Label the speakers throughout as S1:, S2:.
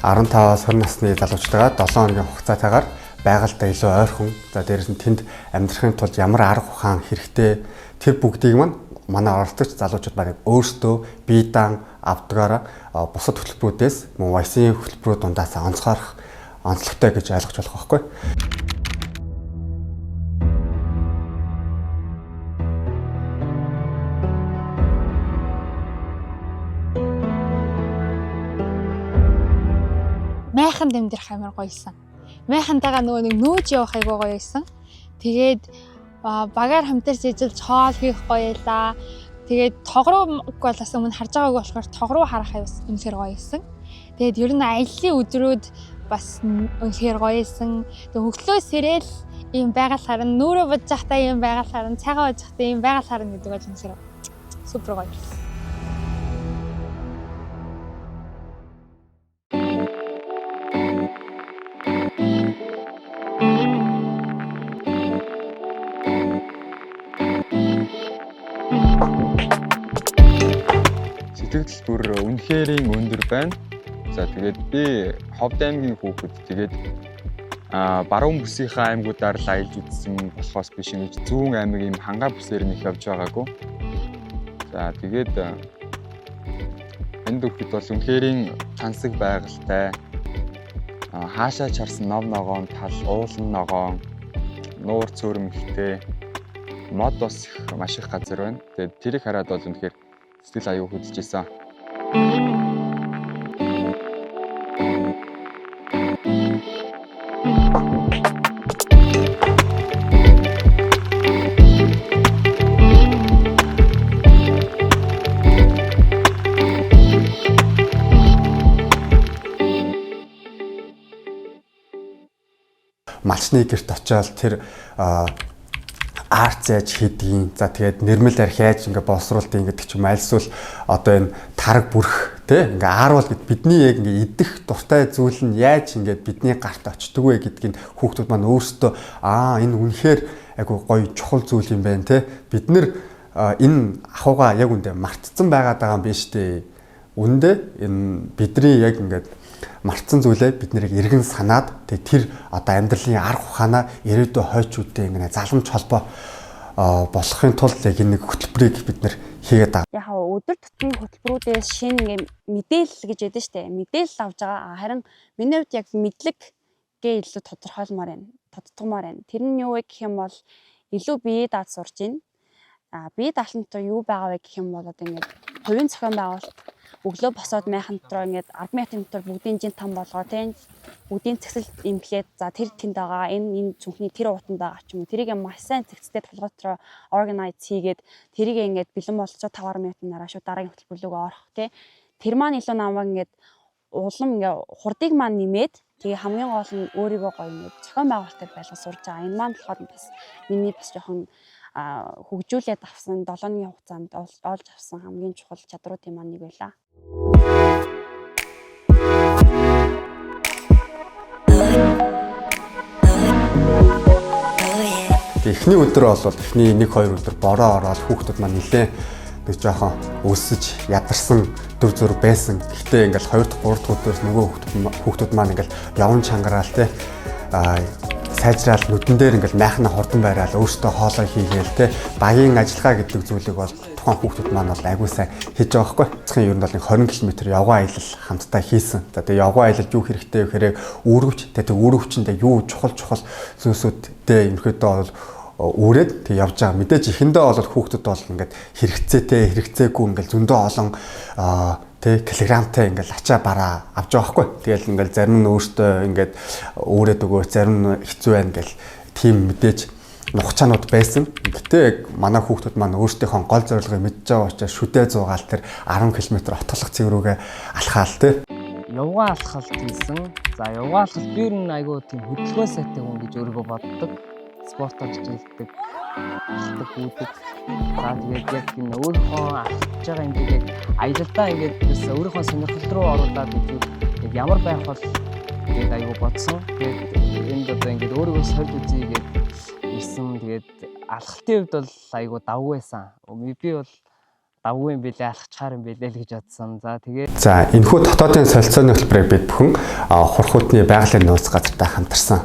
S1: 15-20 насны залуучтайгаа 7 хоногийн хугацаатайгаар байгальтай илүү ойрхон. За дээрээс нь тэнд амьдрахын тулд ямар арга ухаан хэрэгтэй тэр бүгдийг манай оролцогч залуучууд маань өөрсдөө бие даан авдгаараа бусад хөтөлбөрүүдээс мөн вайсын хөтөлбөрүүд дундаас онцгойрох онцлогтой гэж ойлгож болох байхгүй.
S2: Майхан дэмдэрх амар гоёсэн. Майхантайгаа нөгөө нэг нөөж явах айгуу гоё байсан. Тэгээд багаар хамтарч ижил хоол хийх гоё байлаа. Тэгээд тогруу голоос өмнө харж байгааг болохоор тогруу харах аюус үнэхээр гоё байсан. Тэгээд ер нь аяллаа өдрүүд бас үнэхээр гоё байсан. Тэгээд хөглөө сэрэл ийм байгаль харна, нүрэ бодож захтаа ийм байгаль харна, цагаан бодож захтаа ийм байгаль харна гэдэг бол үнэхээр супер гоё байсан.
S3: Сэтгэл бүр үнэхээр өндөр байна. За тэгээд би Ховд аймгийн хүүхэд тэгээд баруун бүсийнхаа аймагуудаар л аялж үзсэн болохоос биш ингэж зүүн аймаг ийм хангаа бүсээр нэг явж байгаагүй. За тэгээд энэ хүүхэд бол үнэхээр цансаг байгальтай. Хаашаа чарсан нов ногоон тал уулан ногоон нуур цөөрөм ихтэй мод бас маш их газар байна. Тэгээд тэрийг хараад бол үнэхээр сэтгэл аюу хөдлөж исэн.
S1: Малчны гэрт очиод тэр арт зайж хийдгийн. За тэгээд нэрмэл архиаж ингээ боловсруулалтын гэдэг ч юм альсвал одоо энэ тараг бүрх тий ингээ ааруул гэд бидний яг ингээ идэх дуртай зүйл нь яаж ингээ бидний гарт очдөг вэ гэдгийг хүүхдүүд маань өөрсдөө энэ үнэхээр айгу гоё чухал зүйл юм байна тий. Бид нэр энэ ахуйгаа яг үндэ мартцсан байгаад байгаа юм биш үү? Үндэ энэ бидний яг ингээ мартсан зүйлээ бид нэрийг эргэн санаад тэр одоо амьдралын арга ухаанаа ирээдүйн хойчуудтай ингэ заламж холбоо болохын тулд яг нэг хөтөлбөрийг бид нэр хийгээд байгаа.
S4: Яг өдөр тутмын хөтөлбөрүүдээс шинэ ингэ мэдээлэл гэж ядсан штэ. Мэдээлэл авж байгаа. Харин миний хувьд яг мэдлэг гээ илүү тодтогмоор байна. Тэр нь юу вэ гэх юм бол илүү бие даад сурж байна. Бие даалгавар юу байгаа вэ гэх юм бол одоо ингэ хувийн зохион байгуулалт өглөө босоод майхан дотроо ингээд 10 метр бүгдийн жин том болгоо тийм бүгдийн цэгцэл имлээд за тэр тэнд байгаа энэ зүнхний тэр уутанд байгаа ч юм уу тэрийг маш сайн цэгцтэй толгойтроо органайз хийгээд тэрийг ингээд бэлэн болцоо 5 минутын дараа шууд дараагийн хөтөлбөр рүү орох тийм тэр маань илүү намайг ингээд улам ингээд хурдыг маань нэмээд тэгээ хамгийн гол нь өөрийгөө гоё ингээд зохион байгуулалтад байлгаж сурж байгаа. Энэ маань болохоор бас миний бас жоохон хөгжүүлээд авсан 7 өдрийн хугацаанд олж авсан хамгийн чухал чадруудын маань нэг байлаа.
S1: Эхний өдөр бол эхний 1-2 өдөр бороо ороод хүүхдүүд маань нэлээ нэг жоохон өсөж ядарсан дүр зураг байсан. Гэхдээ ингээл 2 дахь 3 дахь өдөрс нөгөө хүүхдүүд маань ингээл явн чангараал те сайжраал нүдэн дээр ингээл майхна хурдан байраал өөртөө хоолой хийгээл те багийн ажиллагаа гэдэг зүйлийг бол тухайн хүүхдүүд маань бол айгуу сайн хийж байгаа байхгүй. Цэцгийн ер нь бол 20 км явган аялал хамтдаа хийсэн. За тэгээ явган аялалд юу хэрэгтэй вэ гэхээр үүрэгч тэгээ үүрэгчэндээ юу чухал зүйлсүүдтэй ерөнхийдөө бол үрээд тэг явж байгаа. Мэдээж эхэндээ бол хүүхдүүд бол ингээд хэрэгцээгүй ингээд зөндөө олон килограмтай ингээл ачаа бараа авч байгаа хгүй. Тэгэл ингээл зарим нь өөртөө ингээд өөрөөд өгөө зарим нь хэцүү байна гэл тийм мэдээж нухчаанууд байсан. Гэтэ яг манай хүүхдүүд маань өөрсдийнхөө гол зорилгыг мэдж байгаа учраас шүдэ зуугаал тэр 10 км отголох цэг рүүгээ алхаал те.
S5: Явган алхалт хийсэн. За явган алхалт би ер нь айгүй тийм хөдөлгөөн сайтай хүн гэж өөрийгөө боддог. Спортоор хичээлдэг, алхдаг, үүддэг. За тэгээд яг энэ өөрийнхөө алхаж байгаа ингээд яг аялалдаа ингээд өөрийнхөө сонирхол руу оруулаад яг ямар байх бол тэгээд айгүй бодсон. Тэгээд энд одоо ингээд өөрийгөө сольж үзье гэдэг ирсэн. Тэгээд алхалтын хувьд бол айгүй давгүй байсан. Би бол давгүй юм бэлээ алхачаар юм бэлээ л гэж бодсон. За тэгээд
S1: За энэхүү дотоодын солилцооны хөтөлбөрийг бид бүхэн хурхуудны байгалийн нууц газартай хамтарсан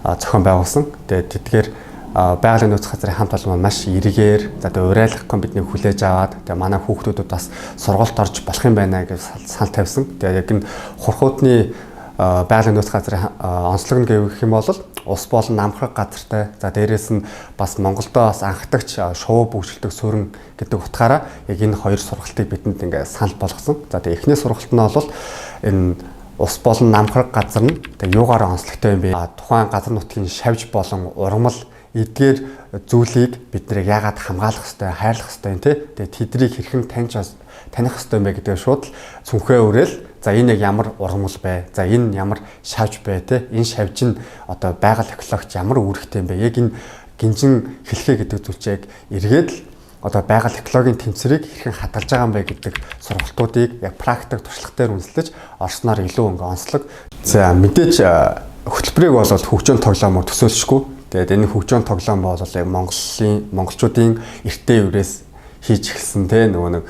S1: зохион байгуулсан. Тэгээд тэдгээр байгалийн нууц газрын хамт олон маань маш эргээр за тэгээд урайлахгүй бидний хүлээж аваад тэгээд манай хүүхдүүдэд бас сургуульд орж болох юм байна гэж санал тавьсан. Тэгээд яг энэ хурхуудны байгалийн нууц газрын онцлог нь гэх юм бол ус болон намхраг газартай. За дээрээс нь бас Монголдо бас анхдагч шувуу бөгжүүлдэг суурин гэдэг утгаараа яг энэ хоёр сургалтыг бидэнд ингээ санал болгосон. За тэгээ эхний сургалт нь бол энэ ус болон намхраг газар нь тэгээ юугаараа онцлогтой юм бэ? Тухайн газар нутгийн шавж болон ургамал эдгээр зүйлийг бид нэр яагаад хамгаалах ёстой, хайрлах ёстой юм те. Тэгээ тэднийг хэрхэн таних ёстой юм бэ гэдэг шууд цүнхээ өрөөл. За энэ яг ямар ургамал бай. За энэ ямар шавж бай те. Энэ шавж нь одоо байгаль экологч ямар үүрэгтэй юм бэ? Яг энэ гинжин хэлхээ гэдэг зүйлчийг эргээд л одоо байгаль экологийн тэмцэрийг хэрхэн хадгалж байгаа юм бэ гэдэг сургалтуудыг яг практик туршлага дээр үндэслэж орсноор илүү ингээ онцлог. За мэдээж хөтөлбөрийг бол хөгжөөн тоглоомоор төсөөлшгүй. Тэгээд энэ хөгжөөн тоглоом бол яг монголчуудын эртний үеэс хийж эхэлсэн те нөгөө нэг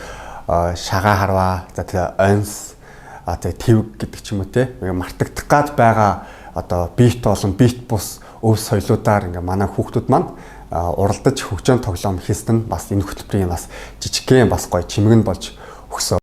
S1: шагаа харваа за тэгээ онс тэгээ твг гэдэг ч юм уу те мартагдах гад байгаа одоо бит болон бит бус өв соёлуудаар ингээ манай хүүхдүүд маань уралдаж хөгжөөн тоглоом хийсэн нь бас энэ хөтөлбөрийн бас жижигхэн бас гоё чимэг нь болж өгсөн